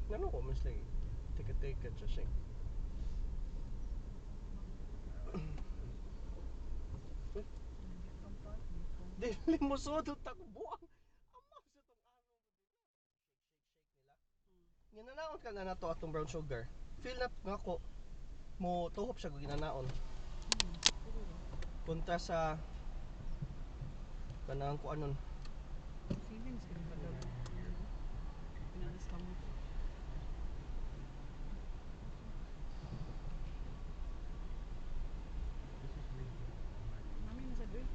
Ano ko mas like ticket siya siya. Dili mo sudot ako buang. Amo sa tong araw ko dili. Ginanaon ka na nato atong brown sugar. Feel na nga ko mo tuhop siya ko ginanaon. Punta sa kanang ko anon. Feelings ka ba daw? Pinalas ka mo. Mami na sa doon.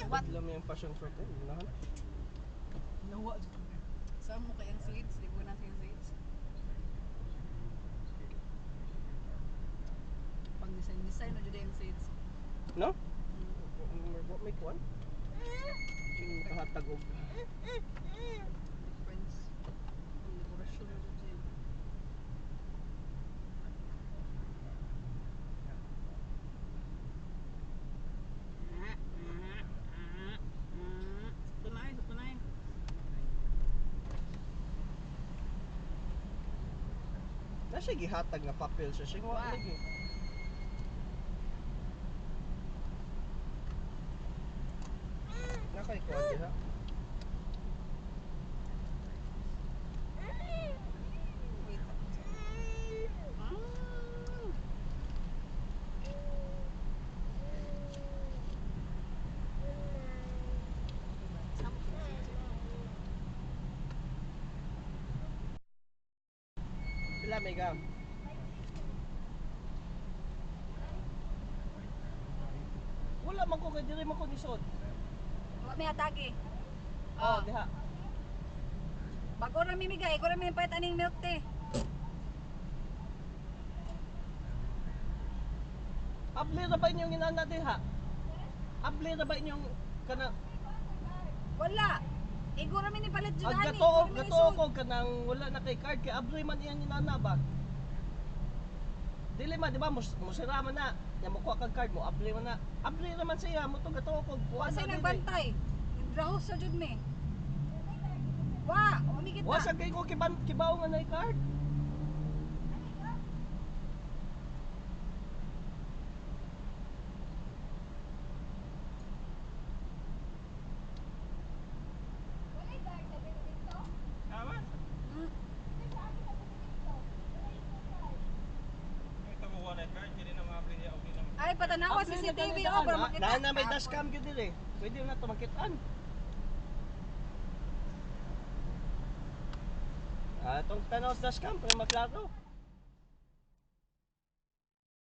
What? Alam mo yung passion fruit eh, ginahan. Nawa. Saan mo kayang seeds? Di ko na siyang seeds. Pang design na dyan yung seeds. No? What make one? Yung makahatag og Friends. Ang dekorasyon na dyan. Tunay. na siya gihatag nga papel siya siya nga lagi. Nakay ko diha. Wait. Pila mega. Wala man ko kay diri man ko nisod. Wa may atagi. Oh, diha. Bago na mimigay, ko na pahit aning milk tea. Abli ra ba inyong inana diha? Abli ra ba inyong kana Wala. Igo na ni palit jud ani. gato ko kanang wala na kay card kay abli man iyang inana ba? Dili man di ba musira man na. Ya mo kuha kag card mo, abli man na. Abli naman siya mo to gato ko. Wa say nagbantay. Drahos sa jud me. Wa, umigit Wa na. sa kay ko kibaw nga na card. Ay, patanawa sa CCTV o para makita. Na may dashcam gyud dili. Pwede na to makitaan. Atong tanaw sa dashcam para maklaro.